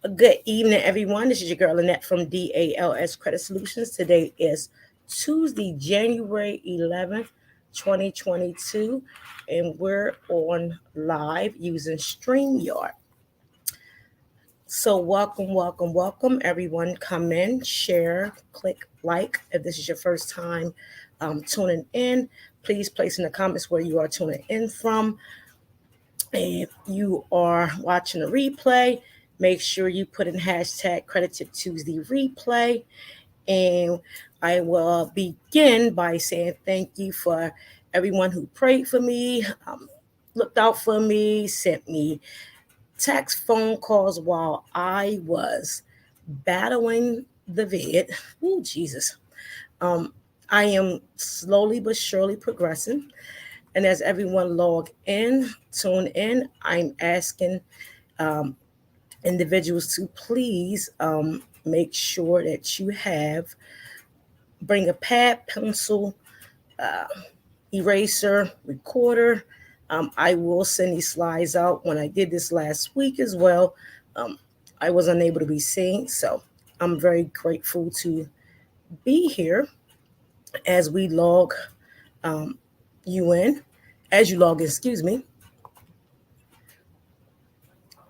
A good evening, everyone. This is your girl Lynette from DALS Credit Solutions. Today is Tuesday, January 11th, 2022, and we're on live using StreamYard. So, welcome, everyone. Come in, share, click like. If this is your first time tuning in, please place in the comments where you are tuning in from. If you are watching a replay, make sure you put in hashtag Credit Tip Tuesday replay. And I will begin by saying thank you for everyone who prayed for me, looked out for me, sent me text, phone calls while I was battling the vid. Oh, Jesus. Um, I am slowly but surely progressing. And as everyone log in, tune in, I'm asking um, individuals to please make sure that you bring a pad, pencil, uh, eraser, recorder. I will send these slides out. When I did this last week as well, um, I was unable to be seen. So I'm very grateful to be here as we log um, you in, as you log in, excuse me.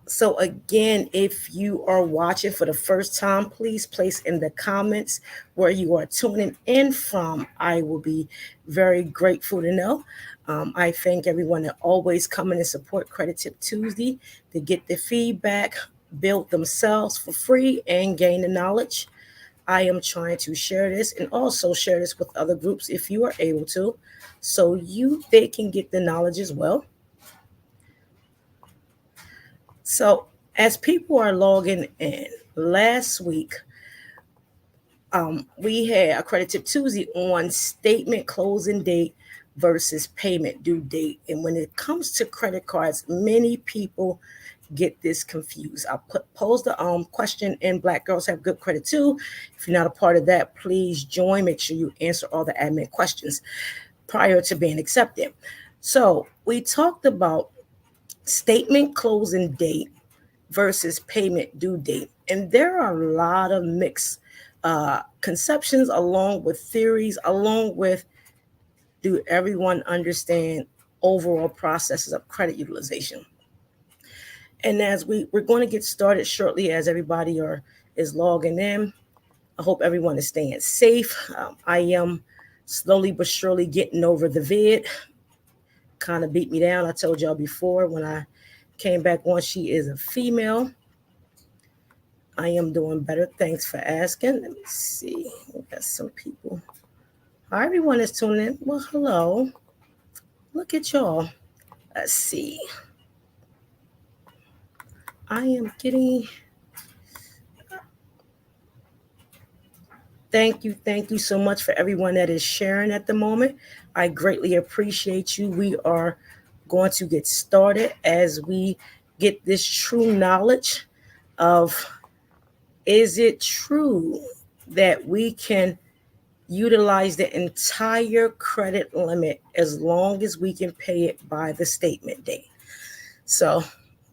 So, again, if you are watching for the first time, please place in the comments where you are tuning in from. I will be very grateful to know. I thank everyone that always come in and support Credit Tip Tuesday to get the feedback, build themselves for free, and gain the knowledge. I am trying to share this and also share this with other groups if you are able to, so they can get the knowledge as well. So, as people are logging in, last week we had a Credit Tip Tuesday on statement closing date versus payment due date. And when it comes to credit cards, many people get this confused. I'll pose the question in Black Girls Have Good Credit Too. If you're not a part of that, please join. Make sure you answer all the admin questions prior to being accepted. So we talked about statement closing date versus payment due date. And there are a lot of mixed conceptions, along with theories, along with do everyone understand overall processes of credit utilization. And as we're going to get started shortly, as everybody is logging in, I hope everyone is staying safe. I am slowly but surely getting over the vid. Kind of beat me down. I told y'all before when I came back on, she is a female. I am doing better. Thanks for asking. Let me see. We got some people. Hi, everyone is tuning in. Well, hello. Look at y'all. Let's see. I am getting. Thank you so much for everyone that is sharing at the moment. I greatly appreciate you. We are going to get started as we get this true knowledge of, is it true that we can utilize the entire credit limit as long as we can pay it by the statement date? So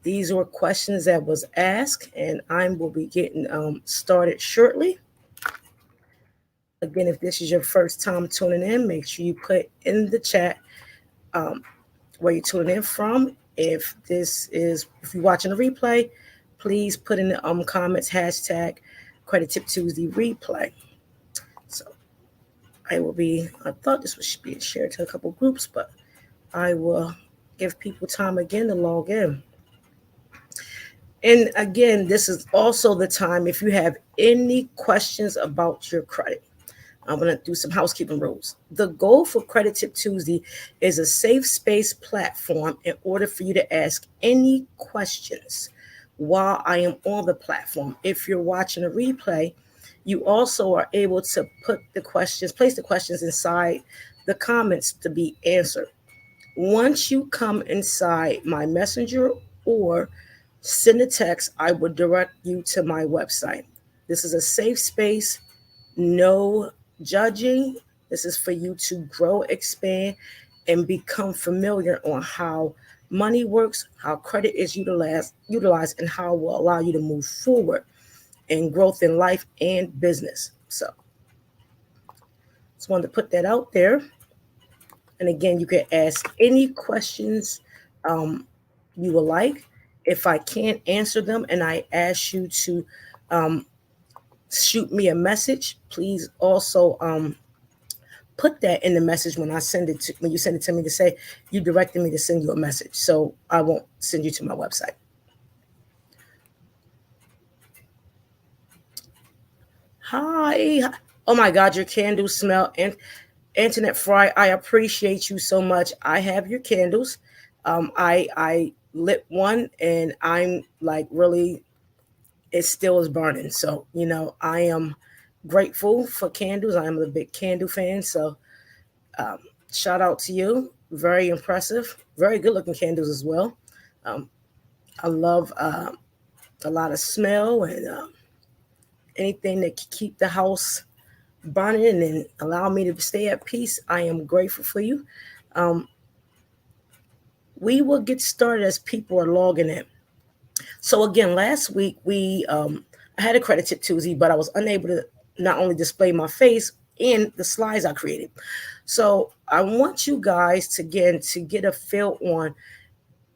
these were questions that was asked, and I will be getting started shortly. Again, if this is your first time tuning in, make sure you put in the chat um, where you're tuning in from. If you're watching a replay, please put in the comments hashtag Credit Tip Tuesday replay. So I thought this was being shared to a couple groups, but I will give people time again to log in. And again, this is also the time if you have any questions about your credit. I'm going to do some housekeeping rules. The goal for Credit Tip Tuesday is a safe space platform in order for you to ask any questions while I am on the platform. If you're watching a replay, you also are able to place the questions inside the comments to be answered. Once you come inside my messenger or send a text, I will direct you to my website. This is a safe space, no judging. This is for you to grow, expand, and become familiar on how money works, how credit is utilized, and how it will allow you to move forward in growth in life and business. So just wanted to put that out there. And again, you can ask any questions you would like. If I can't answer them and I ask you to um, shoot me a message, please also put that in the message when you send it to me, to say you directed me to send you a message, so I won't send you to my website. Hi. Oh my God, your candles smell. And Internet Fry, I appreciate you so much. I have your candles. I lit one and I'm like, really, it still is burning. So, I am grateful for candles. I am a big candle fan. So um, shout out to you. Very impressive. Very good looking candles as well. Um, I love a lot of smell and anything that can keep the house burning and allow me to stay at peace. I am grateful for you. Um, we will get started as people are logging in. So again, last week I had a credit tip Tuesday, but I was unable to not only display my face in the slides I created. So I want you guys to get a feel on.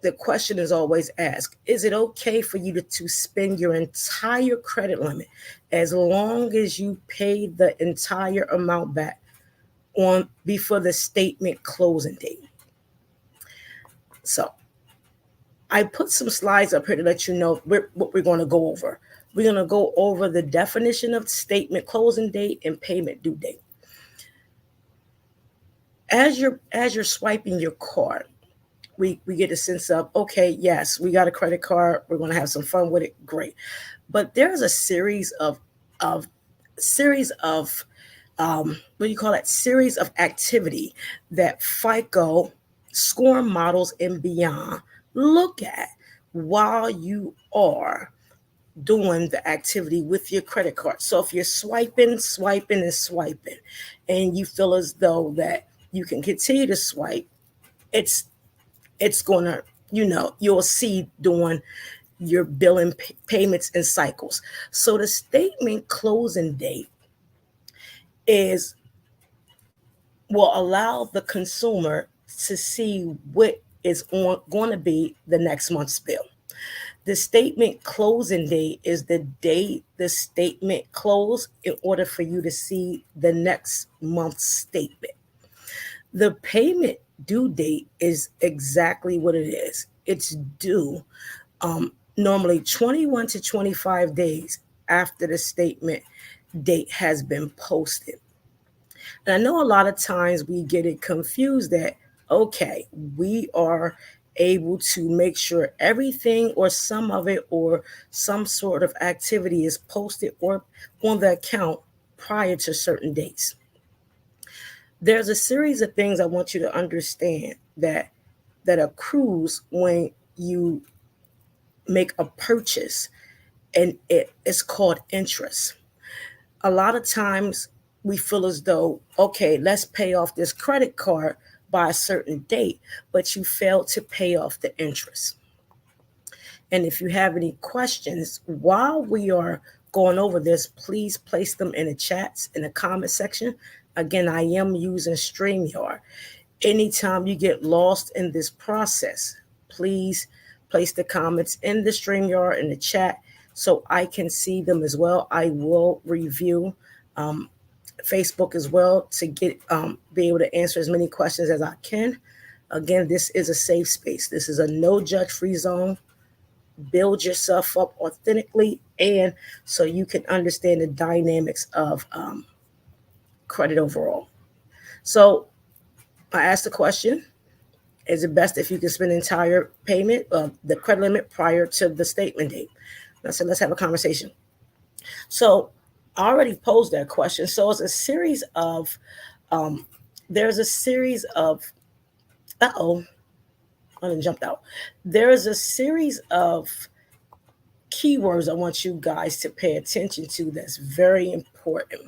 The question is always asked: is it okay for you to spend your entire credit limit as long as you pay the entire amount back on before the statement closing date? So I put some slides up here to let you know what we're going to go over. We're going to go over the definition of statement closing date and payment due date. As you're swiping your card, we get a sense of, okay, yes, we got a credit card. We're going to have some fun with it. Great. But there's a series of what do you call that? Series of activity that FICO score models and beyond look at while you are doing the activity with your credit card. So if you're swiping, and you feel as though that you can continue to swipe, it's gonna, you'll see doing your billing payments and cycles. So the statement closing date is will allow the consumer to see what is going to be the next month's bill. The statement closing date is the date the statement closed in order for you to see the next month's statement. The payment due date is exactly what it is. It's due normally 21 to 25 days after the statement date has been posted. And I know a lot of times we get it confused that, okay, we are able to make sure everything or some of it or some sort of activity is posted or on the account prior to certain dates. There's a series of things I want you to understand that accrues when you make a purchase, and it's called interest. A lot of times we feel as though, okay, let's pay off this credit card by a certain date, but you failed to pay off the interest. And if you have any questions while we are going over this, please place them in the chats, in the comment section. Again, I am using StreamYard. Anytime you get lost in this process, please place the comments in the StreamYard in the chat so I can see them as well. I will review Facebook as well to be able to answer as many questions as I can. Again, this is a safe space. This is a no judge free zone. Build yourself up authentically, and so you can understand the dynamics of credit overall. So I asked the question: is it best if you can spend the entire payment of the credit limit prior to the statement date? I said, let's have a conversation. So I already posed that question. So it's a series of, there's a series of, I done jumped out. There is a series of keywords I want you guys to pay attention to that's very important.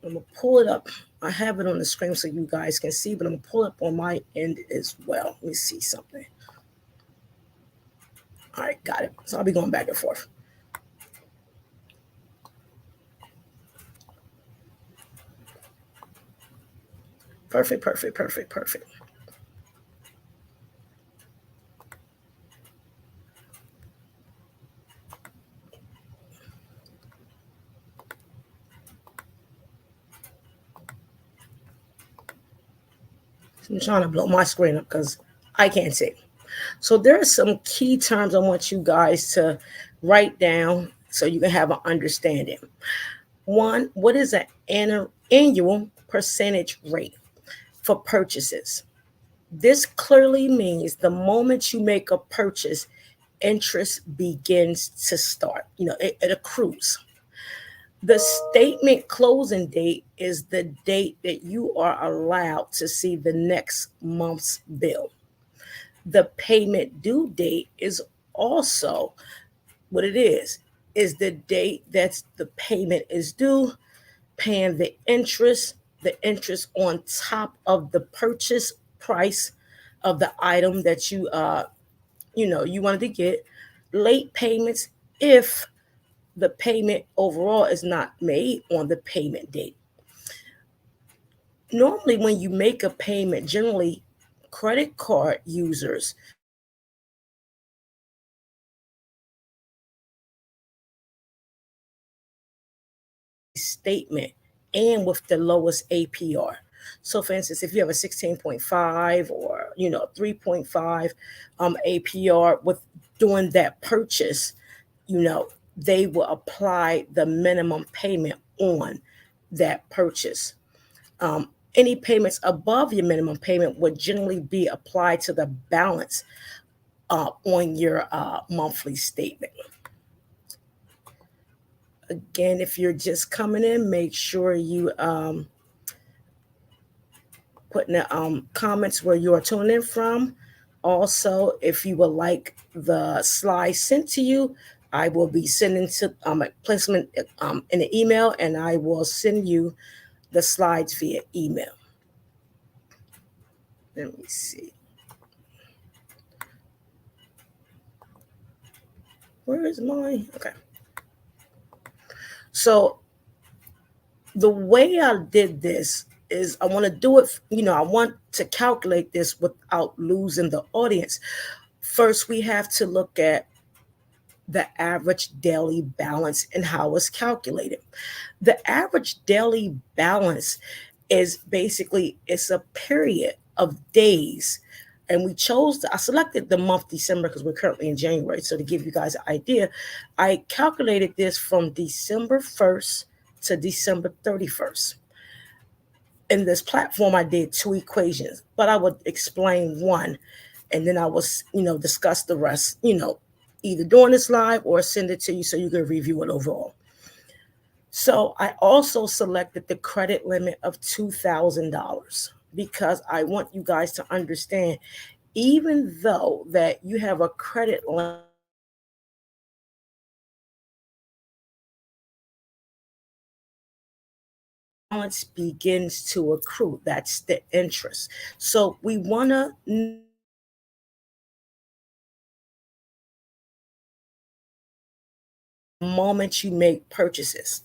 I'm going to pull it up. I have it on the screen so you guys can see, but I'm going to pull it up on my end as well. Let me see something. All right, got it. So I'll be going back and forth. Perfect. I'm trying to blow my screen up because I can't see. So there are some key terms I want you guys to write down so you can have an understanding. One, what is an annual percentage rate for purchases? This clearly means the moment you make a purchase, interest begins to start. It accrues. The statement closing date is the date that you are allowed to see the next month's bill. The payment due date is also what it is the date that the payment is due, paying the interest on top of the purchase price of the item that you wanted to get. Late payments if the payment overall is not made on the payment date. Normally, when you make a payment, generally credit card users statement and with the lowest APR. So for instance, if you have a 16.5 or 3.5 APR with doing that purchase, they will apply the minimum payment on that purchase. Any payments above your minimum payment would generally be applied to the balance on your monthly statement. Again, if you're just coming in, make sure you put in the comments where you are tuning in from. Also, if you would like the slides sent to you, I will be sending to placement in the email, and I will send you the slides via email. Let me see. Where is mine? Okay. So the way I did this is I want to do it, I want to calculate this without losing the audience. First, we have to look at the average daily balance and how it's calculated. The average daily balance is basically, it's a period of days. And I selected the month December because we're currently in January. So to give you guys an idea, I calculated this from December 1st to December 31st. In this platform, I did two equations, but I would explain one and then I will, discuss the rest, either during this live or send it to you so you can review it overall. So I also selected the credit limit of $2,000 because I want you guys to understand, even though that you have a credit limit, balance begins to accrue. That's the interest. So we want to moment you make purchases.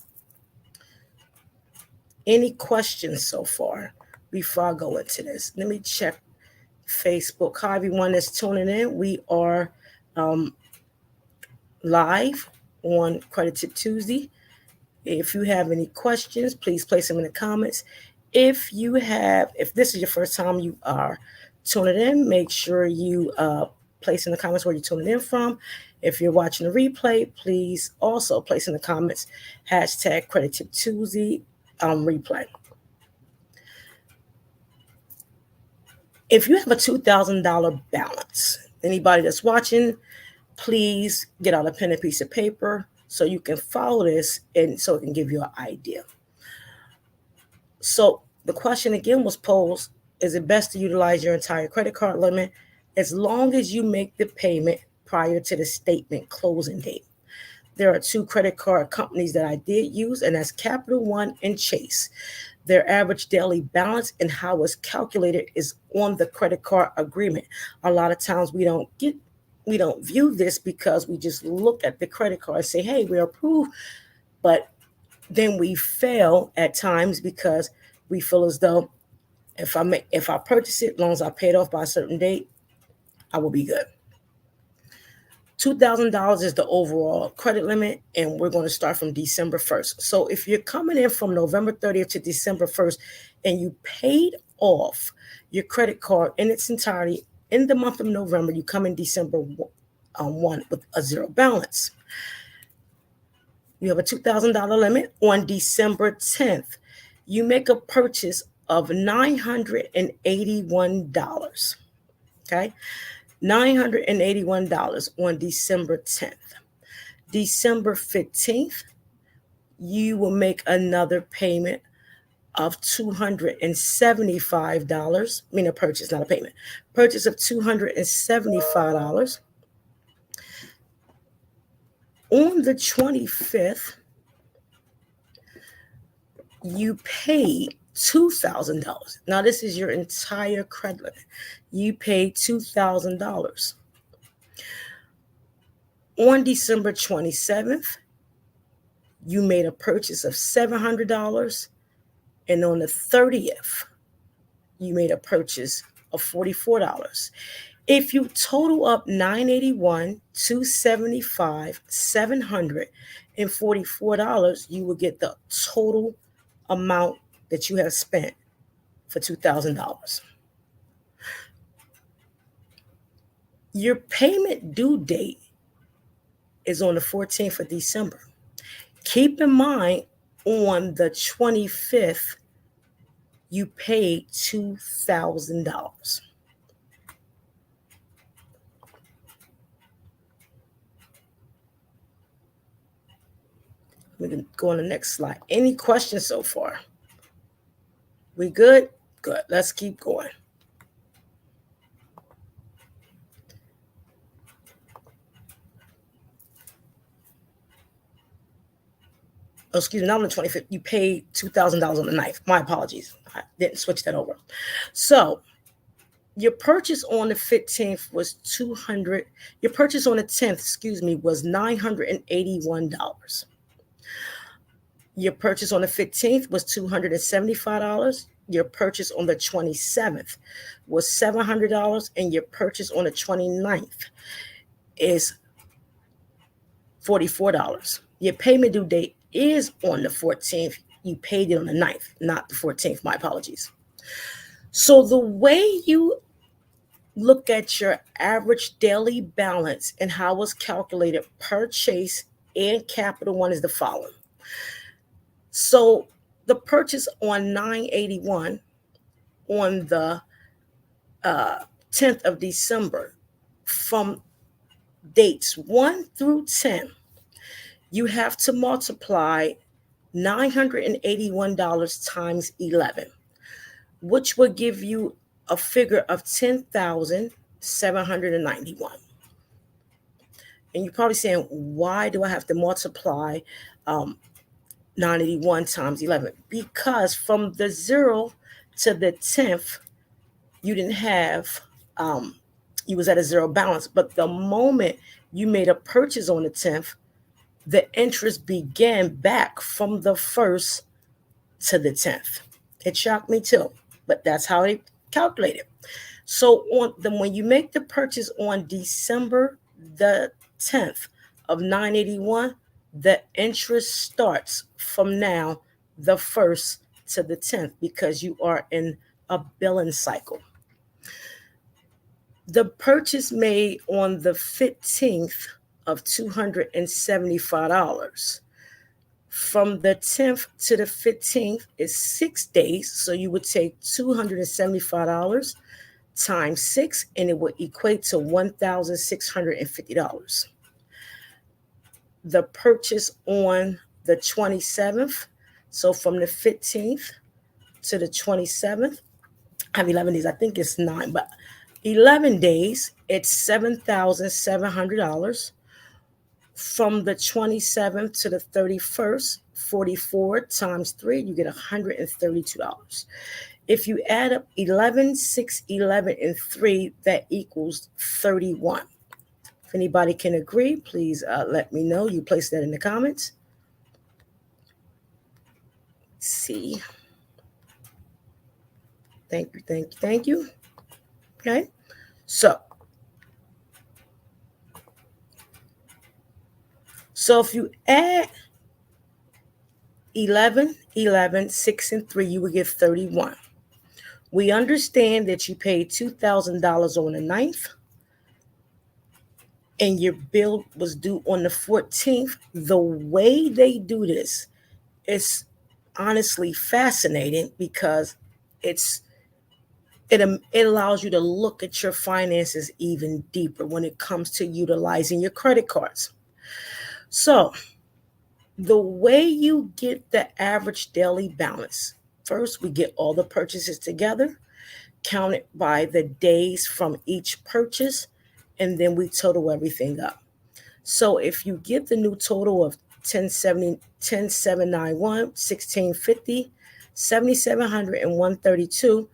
Any questions so far before I go into this? Let me check Facebook. Hi, everyone that's tuning in. We are live on Credit Tip Tuesday. If you have any questions, please place them in the comments. If this is your first time you are tuning in, make sure you place in the comments where you're tuning in from. If you're watching the replay, please also place in the comments hashtag Credit Tip Tuesday replay. If you have a $2,000 balance, anybody that's watching, please get out a pen and piece of paper so you can follow this and so it can give you an idea. So the question again was posed, is it best to utilize your entire credit card limit as long as you make the payment prior to the statement closing date? there are two credit card companies that I did use, and that's Capital One and Chase. Their average daily balance and how it's calculated is on the credit card agreement. A lot of times we don't view this because we just look at the credit card and say, hey, we're approved. But then we fail at times because we feel as though if I purchase it, as long as I pay it off by a certain date, I will be good. $2,000 is the overall credit limit, and we're going to start from December 1st. So if you're coming in from November 30th to December 1st and you paid off your credit card in its entirety in the month of November, you come in December 1 with a zero balance. You have a $2,000 limit. On December 10th, you make a purchase of $981. Okay? $981 on December 10th. December 15th, you will make another payment of $275. I mean, a purchase, not a payment. Purchase of $275. On the 25th, you paid $2,000. Now, this is your entire credit limit. You paid $2,000. On December 27th, you made a purchase of $700. And on the 30th, you made a purchase of $44. If you total up $981, $275, $744, you will get the total amount that you have spent for $2,000. Your payment due date is on the 14th of December. Keep in mind, on the 25th, you paid $2,000. We can go on the next slide. Any questions so far? We good? Good. Let's keep going. Oh, excuse me, not on the 25th. You paid $2,000 on the 9th. My apologies. I didn't switch that over. So your purchase on the 15th was $200. Your purchase on the 10th, was $981. Your purchase on the 15th was $275. Your purchase on the 27th was $700. And your purchase on the 29th is $44. Your payment due date is on the 14th. You paid it on the 9th, not the 14th. My apologies. So the way you look at your average daily balance and how it's calculated per Chase and Capital One is the following. So the purchase on $981 on the 10th of December, from dates 1 through 10, you have to multiply $981 times 11, which will give you a figure of $10,791. And you're probably saying, why do I have to multiply 981 times 11? Because from the 0 to the 10th, you didn't have, you was at a zero balance. But the moment you made a purchase on the 10th, the interest began back from the 1st to the 10th. It shocked me too, but that's how they calculate it. So when you make the purchase on December the 10th of $981, the interest starts from now, the 1st to the 10th, because you are in a billing cycle. The purchase made on the 15th of $275. From the 10th to the 15th is 6 days. So you would take $275 times 6, and it would equate to $1,650. The purchase on the 27th, so from the 15th to the 27th, I have 11 days. I think it's 9, but 11 days, it's $7,700. From the 27th to the 31st, 44 times 3, you get $132. If you add up 11, 6, 11, and 3, that equals 31. If anybody can agree, please let me know. You place that in the comments. See. Thank you, thank you, thank you. Okay. So if you add 11, 11, 6, and 3, you will get 31. We understand that you paid $2,000 on the 9th and your bill was due on the 14th. The way they do this is honestly fascinating because it allows you to look at your finances even deeper when it comes to utilizing your credit cards. So the way you get the average daily balance, first we get all the purchases together, counted by the days from each purchase, and then we total everything up. So if you get the new total of 1070, 10791, 1650, 7700, and 132,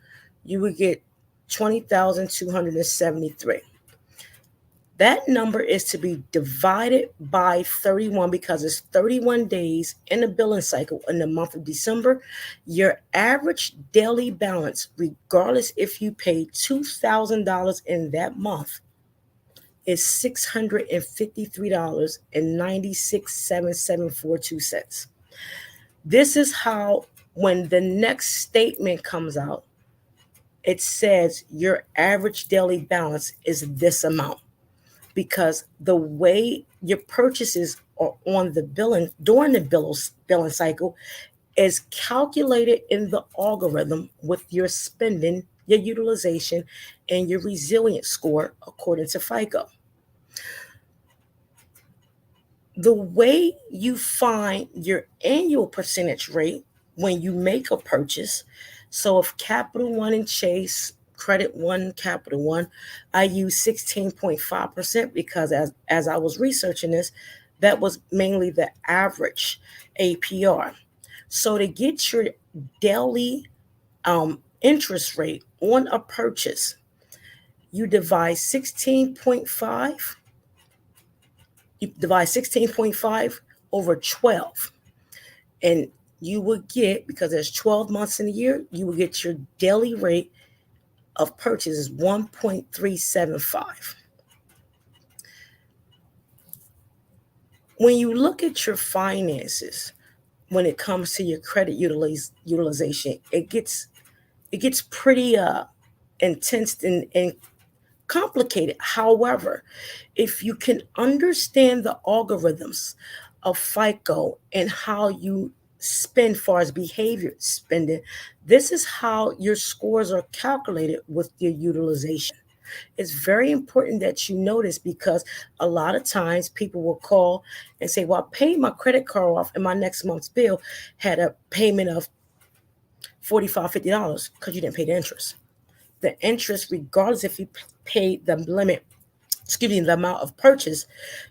you would get 20,273. That number is to be divided by 31 because it's 31 days in the billing cycle in the month of December. Your average daily balance, regardless if you paid $2,000 in that month, is $653.967742. This is how, when the next statement comes out, it says your average daily balance is this amount. Because the way your purchases are on the billing during the billing cycle is calculated in the algorithm with your spending, your utilization, and your resilience score according to FICO. The way you find your annual percentage rate when you make a purchase, so if Capital One and Chase, Credit One, Capital One, I use 16.5% because as I was researching this, that was mainly the average APR. So to get your daily interest rate on a purchase, you divide 16.5 over 12, and you would get, because there's 12 months in a year, you will get your daily rate of purchase is 1.375. When you look at your finances, when it comes to your credit utilization, it gets pretty intense and complicated. However, if you can understand the algorithms of FICO and how you spend far as behavior spending, this is how your scores are calculated with your utilization. It's very important that you notice, because a lot of times people will call and say, well, I paid my credit card off and my next month's bill had a payment of $45, $50 because you didn't pay the interest. The interest, regardless if you paid the limit, the amount of purchase,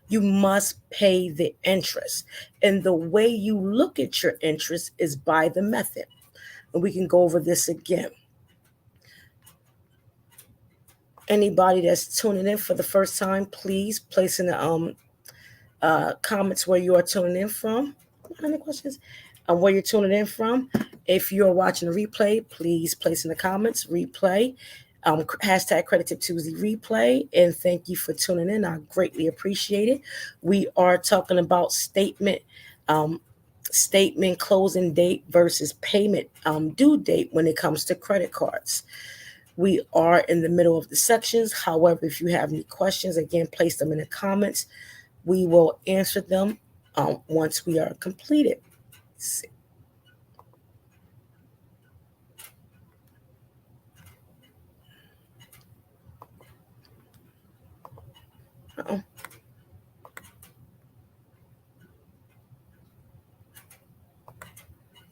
you must pay the interest. And the way you look at your interest is by the method. And we can go over this again. Anybody that's tuning in for the first time, please place in the comments where you are tuning in from. Any questions? Where you're tuning in from. If you're watching a replay, please place in the comments replay. Hashtag Credit Tip Tuesday replay, and thank you for tuning in. I greatly appreciate it. We are talking about statement closing date versus payment due date when it comes to credit cards. We are in the middle of the sections. However, if you have any questions, again, place them in the comments. We will answer them once we are completed. Let's see. Uh-oh.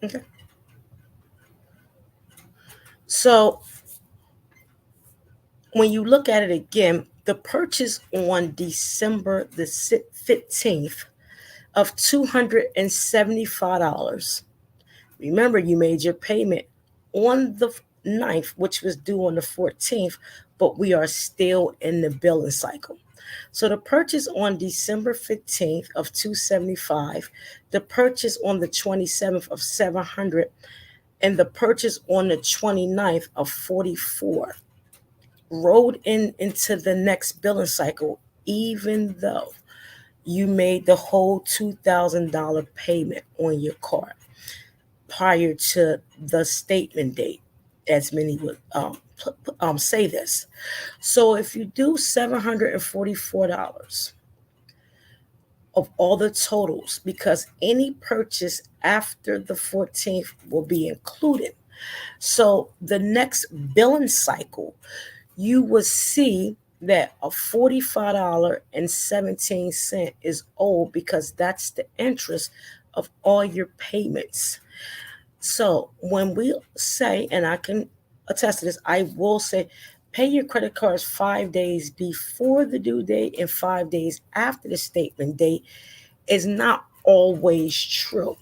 Okay. So when you look at it again, The purchase on December the 15th of $275. Remember, you made your payment on the 9th, which was due on the 14th, but we are still in the billing cycle. So the purchase on December 15th of 275, the purchase on the 27th of 700, and the purchase on the 29th of 44 rolled into the next billing cycle, even though you made the whole $2,000 payment on your card prior to the statement date, as many would say this. So if you do $744 of all the totals, because any purchase after the 14th will be included. So the next billing cycle, you will see that a $45.17 is owed, because that's the interest of all your payments. So when we say, and I can attest to this, I will say, pay your credit cards 5 days before the due date and 5 days after the statement date is not always true.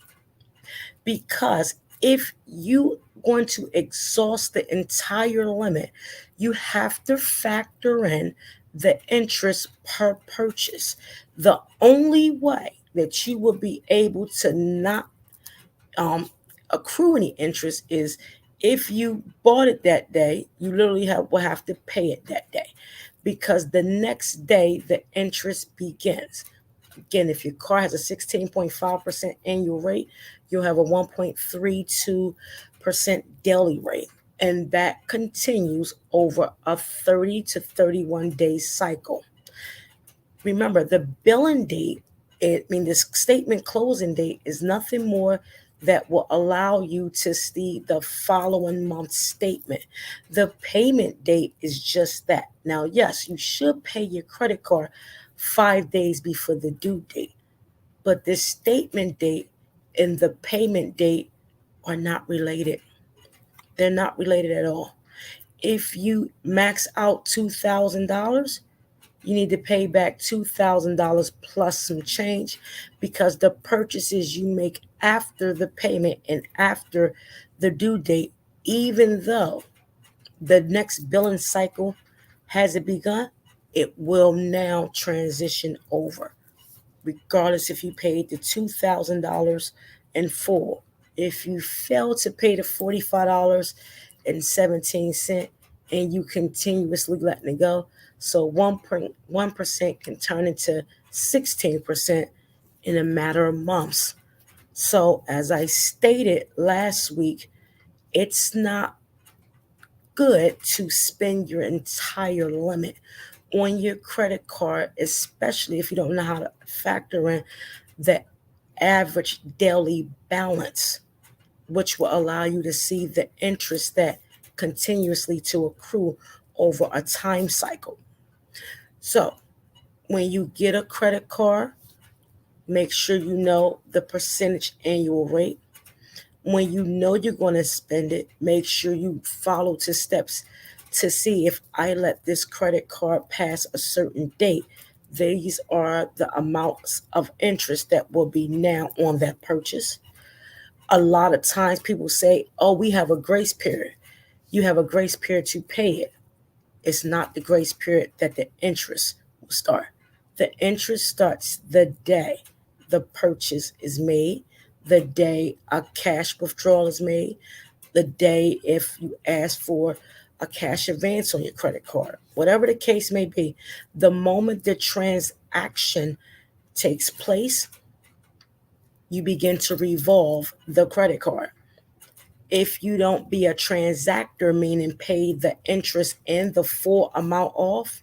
Because if you going to exhaust the entire limit, you have to factor in the interest per purchase. The only way that you will be able to not accrue any interest is if you bought it that day, you literally will have to pay it that day, because the next day the interest begins. Again, if your car has a 16.5% annual rate, you'll have a 1.32% daily rate. And that continues over a 30 to 31 day cycle. Remember, the billing date, the statement closing date is nothing more that will allow you to see the following month's statement. The payment date is just that. Now, yes, you should pay your credit card 5 days before the due date, but the statement date and the payment date are not related. They're not related at all. If you max out $2,000, you need to pay back $2,000 plus some change, because the purchases you make after the payment and after the due date, even though the next billing cycle hasn't begun, it will now transition over, regardless if you paid the $2,000 in full. If you fail to pay the $45.17 and you continuously letting it go, so 1% can turn into 16% in a matter of months. So as I stated last week, it's not good to spend your entire limit on your credit card, especially if you don't know how to factor in the average daily balance, which will allow you to see the interest that continuously to accrue over a time cycle. So when you get a credit card, make sure you know the percentage annual rate. When you know you're going to spend it, make sure you follow the steps to see, if I let this credit card pass a certain date, these are the amounts of interest that will be now on that purchase. A lot of times people say, oh, we have a grace period. You have a grace period to pay it. It's not the grace period that the interest will start. The interest starts the day the purchase is made, the day a cash withdrawal is made, the day if you ask for a cash advance on your credit card, whatever the case may be. The moment the transaction takes place, you begin to revolve the credit card. If you don't be a transactor, meaning pay the interest and the full amount off,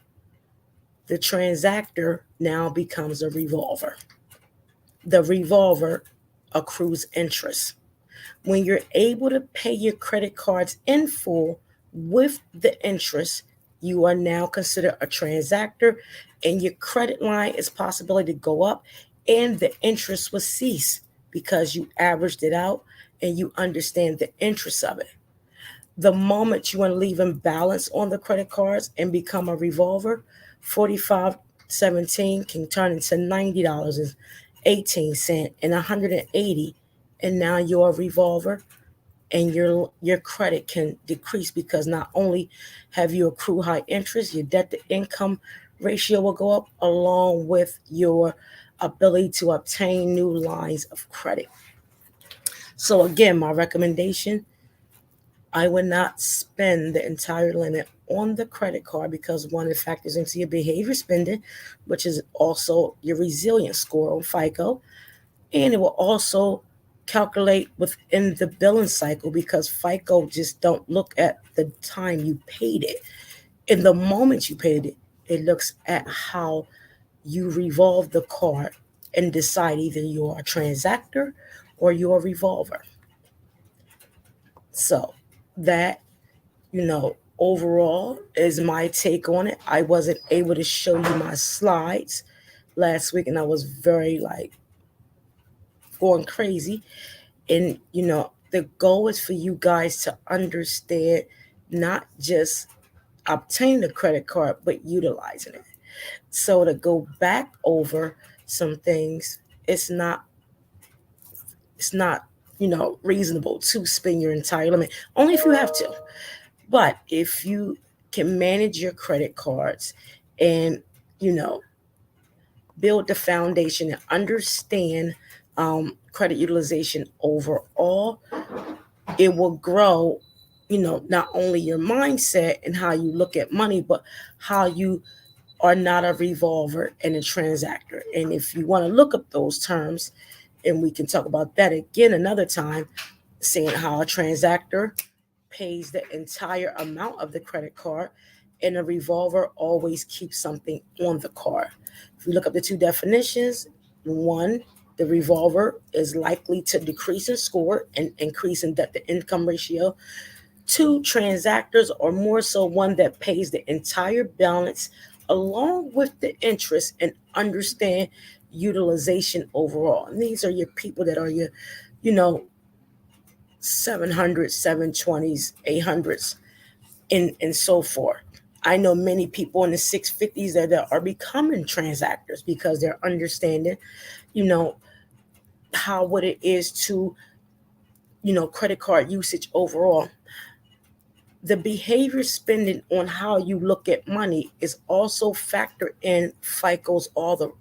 the transactor now becomes a revolver. The revolver accrues interest. When you're able to pay your credit cards in full with the interest, you are now considered a transactor, and your credit line is possibility to go up, and the interest will cease because you averaged it out and you understand the interest of it. The moment you want to leave imbalance on the credit cards and become a revolver, $45.17 can turn into $90.18 and $180, and now your revolver and your credit can decrease, because not only have you accrued high interest, your debt to income ratio will go up, along with your ability to obtain new lines of credit. So again, my recommendation, I would not spend the entire limit on the credit card, because one, it factors into your behavior spending, which is also your resilience score on FICO. And it will also calculate within the billing cycle, because FICO just don't look at the time you paid it. In the moment you paid it, it looks at how you revolve the card and decide either you're a transactor or you're a revolver. So that, overall is my take on it. I wasn't able to show you my slides last week, and I was very going crazy. And the goal is for you guys to understand not just obtaining the credit card, but utilizing it. So to go back over some things, it's not reasonable to spend your entire limit, only if you have to. But if you can manage your credit cards and build the foundation and understand credit utilization overall, it will grow, not only your mindset and how you look at money, but how you are not a revolver and a transactor. And if you want to look up those terms, and we can talk about that again another time, seeing how a transactor pays the entire amount of the credit card, and a revolver always keeps something on the card. If you look up the two definitions, one, the revolver is likely to decrease in score and increase in debt to income ratio. Two, transactors are more so one that pays the entire balance along with the interest and understand utilization overall. And these are your people that are your, 700s, 720s, 800s, and so forth. I know many people in the 650s that are becoming transactors, because they're understanding, how what it is to, credit card usage overall. The behavior spending on how you look at money is also factored in FICO's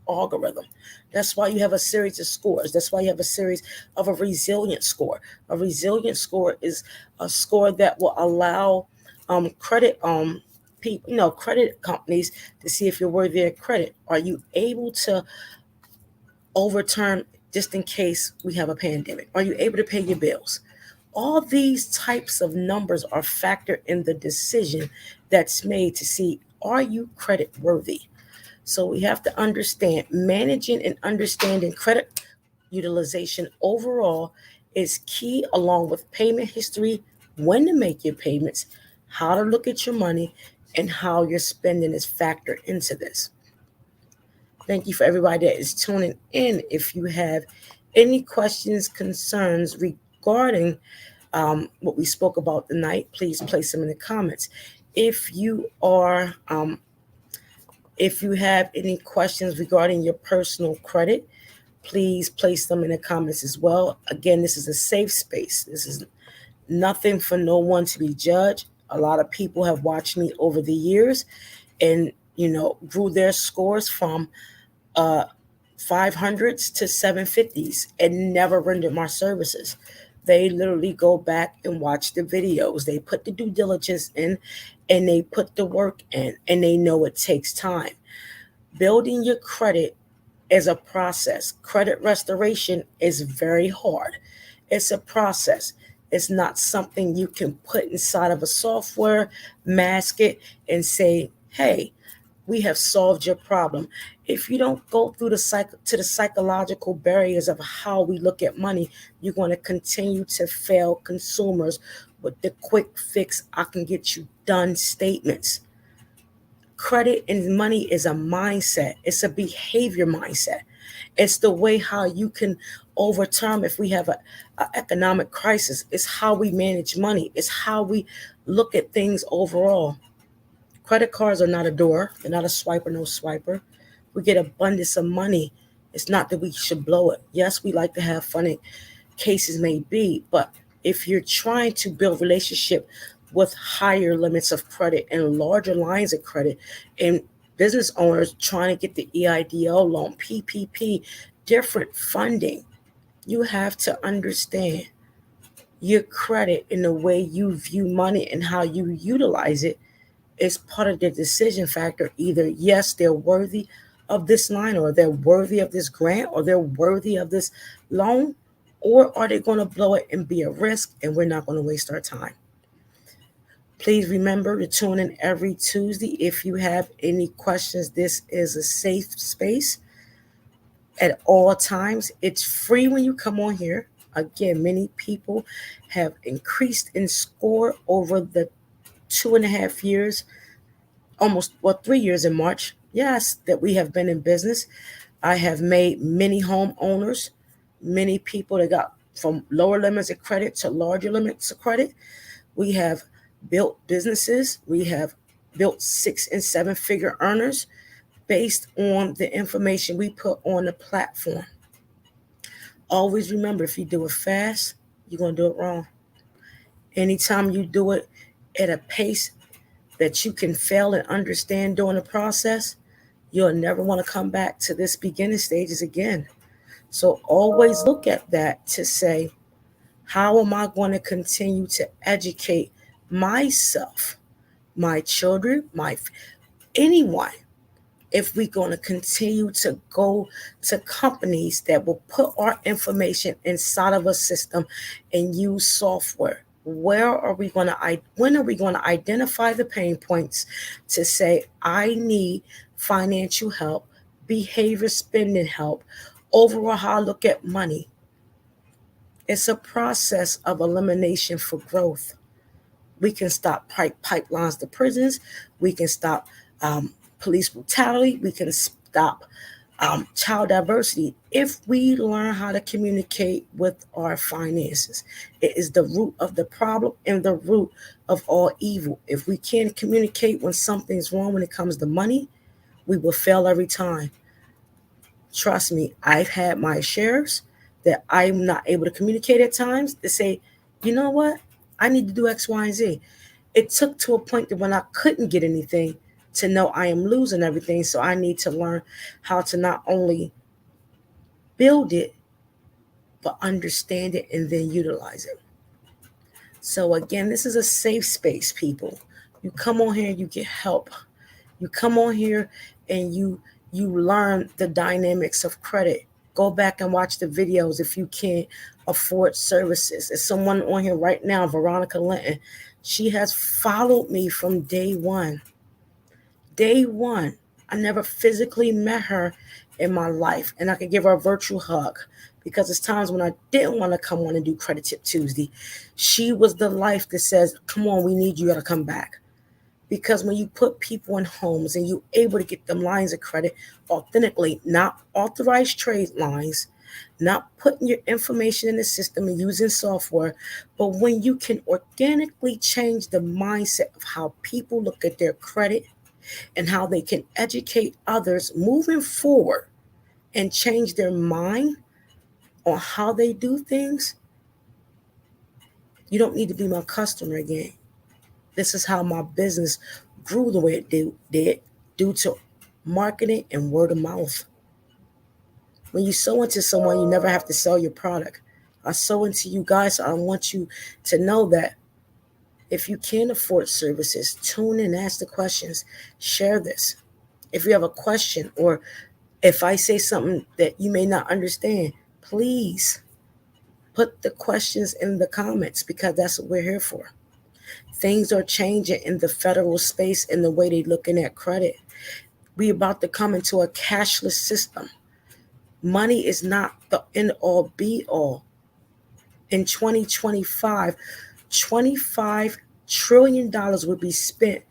algorithm. That's why you have a series of scores. That's why you have a series of a resilient score. A resilient score is a score that will allow credit people, credit companies to see if you're worthy of credit. Are you able to overturn, just in case we have a pandemic? Are you able to pay your bills? All these types of numbers are factored in the decision that's made to see, are you credit worthy? So we have to understand managing and understanding credit utilization overall is key, along with payment history, when to make your payments, how to look at your money, and how your spending is factored into this. Thank you for everybody that is tuning in. If you have any questions, concerns regarding what we spoke about tonight, please place them in the comments. If you have any questions regarding your personal credit, please place them in the comments as well. Again, this is a safe space. This is nothing for no one to be judged. A lot of people have watched me over the years and, grew their scores from 500s to 750s and never rendered my services. They literally go back and watch the videos. They put the due diligence in, and they put the work in, and they know it takes time. Building your credit is a process. Credit restoration is very hard. It's a process. It's not something you can put inside of a software, mask it, and say, hey, we have solved your problem. If you don't go through the psychological barriers of how we look at money, you're going to continue to fail consumers with the quick fix, I can get you done statements. Credit and money is a mindset. It's a behavior mindset. It's the way how you can overturn if we have an economic crisis. It's how we manage money. It's how we look at things overall. Credit cards are not a door. They're not a swiper, no swiper. We get abundance of money. It's not that we should blow it. Yes, we like to have fun, in cases may be, but if you're trying to build relationship with higher limits of credit and larger lines of credit, and business owners trying to get the EIDL loan, PPP, different funding, you have to understand your credit in the way you view money and how you utilize it is part of the decision factor. Either yes, they're worthy of this line, or they're worthy of this grant, or they're worthy of this loan, or are they going to blow it and be a risk, and we're not going to waste our time. Please remember to tune in every Tuesday. If you have any questions, this is a safe space at all times. It's free when you come on here. Again, many people have increased in score over the 2.5 years, almost 3 years in March, yes, that we have been in business. I have made many homeowners, many people that got from lower limits of credit to larger limits of credit. We have built businesses. We have built 6 and 7 figure earners based on the information we put on the platform. Always remember, if you do it fast, you're going to do it wrong. Anytime you do it at a pace that you can fail and understand during the process, you'll never want to come back to this beginning stages again. So always look at that to say, how am I going to continue to educate myself, my children, anyone, if we're going to continue to go to companies that will put our information inside of a system and use software? When are we going to identify the pain points to say, I need financial help, behavior spending help, overall how I look at money? It's a process of elimination for growth. We can stop pipelines to prisons. We can stop police brutality. We can stop child diversity if we learn how to communicate with our finances. It is the root of the problem and the root of all evil. If we can't communicate when something's wrong when it comes to money, we will fail every time. Trust me, I've had my shares that I'm not able to communicate at times to say, you know what, I need to do X, Y, and Z. It took to a point that when I couldn't get anything to know I am losing everything. So I need to learn how to not only build it, but understand it and then utilize it. So again, this is a safe space, people. You come on here, you get help. You come on here and you learn the dynamics of credit. Go back and watch the videos if you can't afford services. There's someone on here right now, Veronica Linton. She has followed me from day one. Day one. I never physically met her in my life, and I could give her a virtual hug because it's times when I didn't want to come on and do Credit Tip Tuesday. She was the life that says, come on, we need you to come back. Because when you put people in homes and you're able to get them lines of credit authentically, not authorized trade lines, not putting your information in the system and using software, but when you can organically change the mindset of how people look at their credit and how they can educate others moving forward and change their mind on how they do things, you don't need to be my customer again. This is how my business grew the way it did due to marketing and word of mouth. When you sow into someone, you never have to sell your product. I sow into you guys. So I want you to know that if you can't afford services, tune in, ask the questions, share this. If you have a question or if I say something that you may not understand, please put the questions in the comments because that's what we're here for. Things are changing in the federal space in the way they're looking at credit. We're about to come into a cashless system. Money is not the end all be all. In 2025, $25 trillion will be spent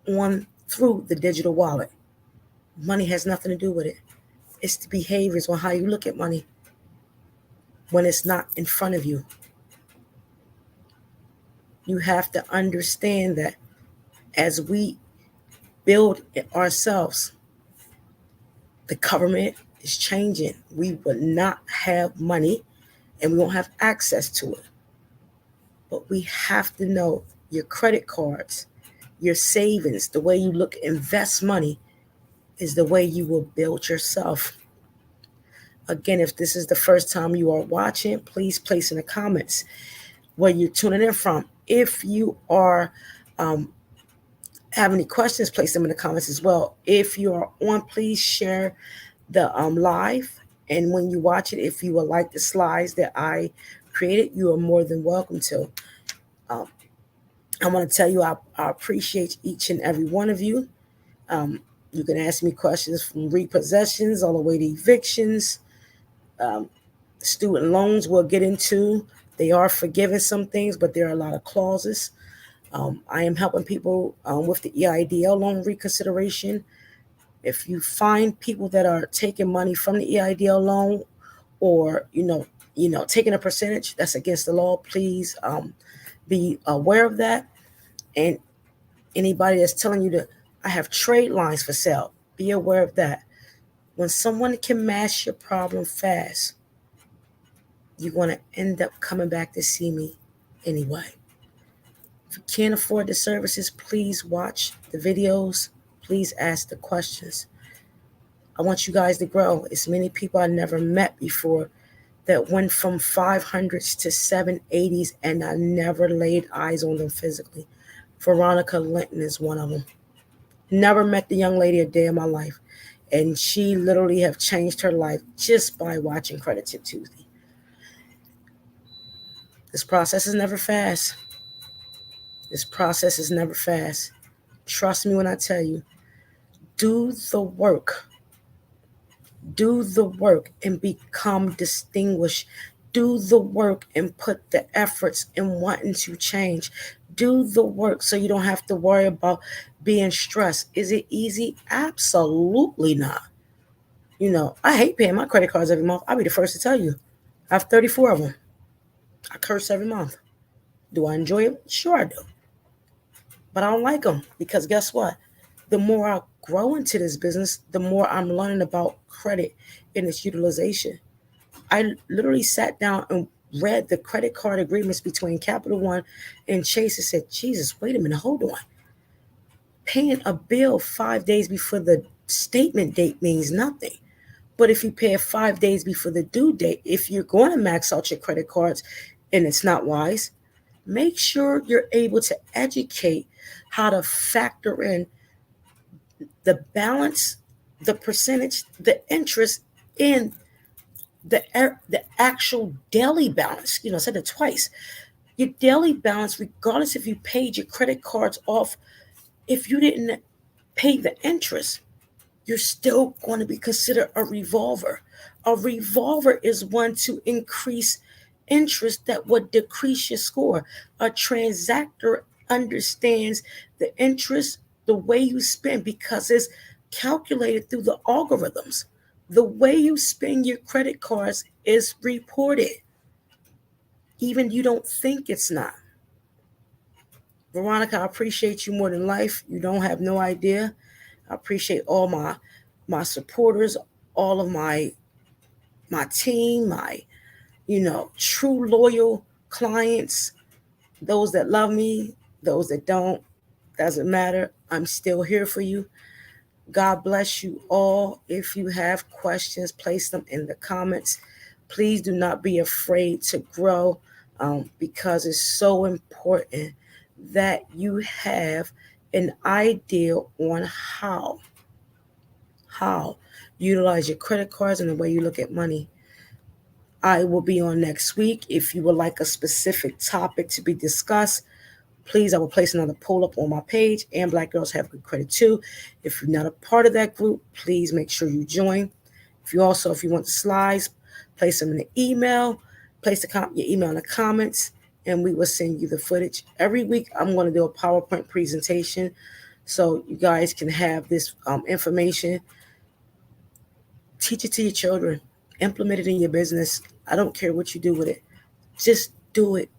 on through the digital wallet. Money has nothing to do with it. It's the behaviors on how you look at money when it's not in front of you. You have to understand that as we build it ourselves. The government is changing. We will not have money and we won't have access to it. But we have to know your credit cards, your savings, the way you look, invest money is the way you will build yourself. Again, if this is the first time you are watching, please place in the comments where you're tuning in from. If you are have any questions, place them in the comments as well. If you are on, please share the live. And when you watch it, if you would like the slides that I created, you are more than welcome to. I want to tell you, I appreciate each and every one of you. You can ask me questions from repossessions all the way to evictions, student loans we'll get into. They are forgiving some things, but there are a lot of clauses. I am helping people with the EIDL loan reconsideration. If you find people that are taking money from the EIDL loan or, taking a percentage that's against the law, please be aware of that. And anybody that's telling you that I have trade lines for sale, be aware of that. When someone can mask your problem fast, you're going to end up coming back to see me anyway. If you can't afford the services, please watch the videos. Please ask the questions. I want you guys to grow. It's many people I never met before that went from 500s to 780s, and I never laid eyes on them physically. Veronica Linton is one of them. Never met the young lady a day in my life, and she literally have changed her life just by watching Credit Tip Tuesday. This process is never fast. Trust me when I tell you, do the work. Do the work and become distinguished. Do the work and put the efforts in wanting to change. Do the work so you don't have to worry about being stressed. Is it easy? Absolutely not. I hate paying my credit cards every month. I'll be the first to tell you. I have 34 of them. I curse every month. Do I enjoy them? Sure I do. But I don't like them because guess what? The more I grow into this business, the more I'm learning about credit and its utilization. I literally sat down and read the credit card agreements between Capital One and Chase and said, Jesus, wait a minute, hold on. Paying a bill 5 days before the statement date means nothing. But if you pay it 5 days before the due date, if you're going to max out your credit cards and it's not wise, make sure you're able to educate how to factor in the balance, the percentage, the interest in the actual daily balance. I said it twice. Your daily balance, regardless if you paid your credit cards off, if you didn't pay the interest, you're still going to be considered a revolver. A revolver is one to increase interest that would decrease your score. A transactor understands the interest, the way you spend, because it's calculated through the algorithms. The way you spend your credit cards is reported. Even you don't think it's not. Veronica, I appreciate you more than life. You don't have no idea. I appreciate all my supporters, all of my team, my true loyal clients, those that love me, those that don't, doesn't matter. I'm still here for you. God bless you all. If you have questions, place them in the comments. Please do not be afraid to grow because it's so important that you have an idea on how utilize your credit cards and the way you look at money. I will be on next week. If you would like a specific topic to be discussed, please, I will place another poll up on my page. And Black Girls Have Good Credit too. If you're not a part of that group, please make sure you join. If you want the slides, place them in the email. Place your email in the comments, and we will send you the footage. Every week, I'm going to do a PowerPoint presentation so you guys can have this information. Teach it to your children. Implement it in your business. I don't care what you do with it. Just do it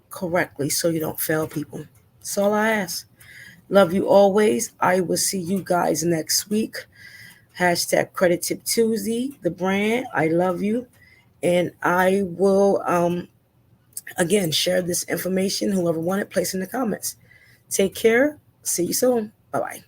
correctly so you don't fail people. That's all I ask. Love you always. I will see you guys next week. Hashtag Credit Tip Tuesday, the brand. I love you. And I will, again, share this information. Whoever wanted, place in the comments. Take care. See you soon. Bye-bye.